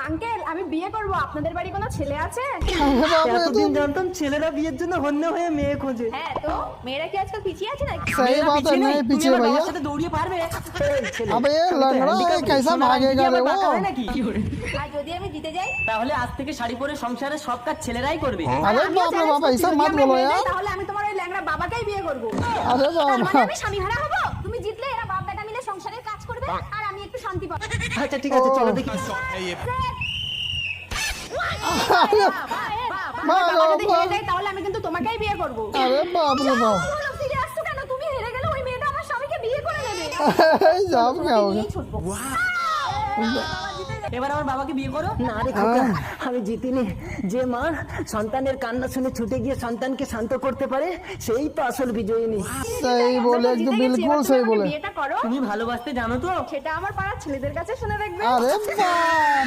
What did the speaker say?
Uncle আমি বিয়ে করব, আপনাদের বাড়ি কোনো ছেলে আছে? এতদিন জানতাম ছেলেরা বিয়ের জন্য হন্য হয়ে মেয়ে খোঁজে। হ্যাঁ তো মেয়েরা কি আজকাল পিছিয়ে আছে নাকি? सही बात है, नहीं पीछे भैया। সাথে দৌড়িয়ে পারবে? अबे ये लंगड़ा है, कैसा भागेगा रे वो? নাকি আর যদি আমি জিতে যাই? তাহলে আজ থেকে শাড়ি পরে সংসারে সব কাজ ছেলেরাই করবে। अरे আমিও बाप रे challenge बाप, করছি, ऐसा যদি मत আমরা बोलो হেরে যাই, यार। তাহলে আমি তোমার ওই ল্যাংড়া বাবাকেই বিয়ে করব। अरे তার মানে बाप আমি স্বামীহারা হব? তুমি জিতলে এরা বাপ বেটা মিলে সংসারের কাজ করবে আর আমি একটু শান্তি পাবো। আচ্ছা ঠিক আছে, চলো দেখি। বাবা যদি হেরে যায় তাহলে আমি কিন্তু তোমাকেই বিয়ে করব। अरे बाप रे बाप, বলো, ফিরে আসছো কেন? তুমি হেরে গেলে ওই মেয়েটা আমার স্বামীকে বিয়ে করে নেবে। जाओ क्या हो गया? এই ছুটবো। এবার আমার বাবাকে বিয়ে করো। না রে খোকা, আমি জিতিনি। যে মা সন্তানের কান্না শুনে ছুটে গিয়ে সন্তানকে শান্ত করতে পারে সেই তো আসল বিজয়িনী। सही बोले, জিতে एकदम গেছি, बिल्कुल এবার তুমি सही আমাকে बोले। বিয়েটা করো। তুমি ভালোবাসতে জানো তো? সেটা আমার পাড়ার ছেলেদের কাছে শুনে রাখবে। अरे बाप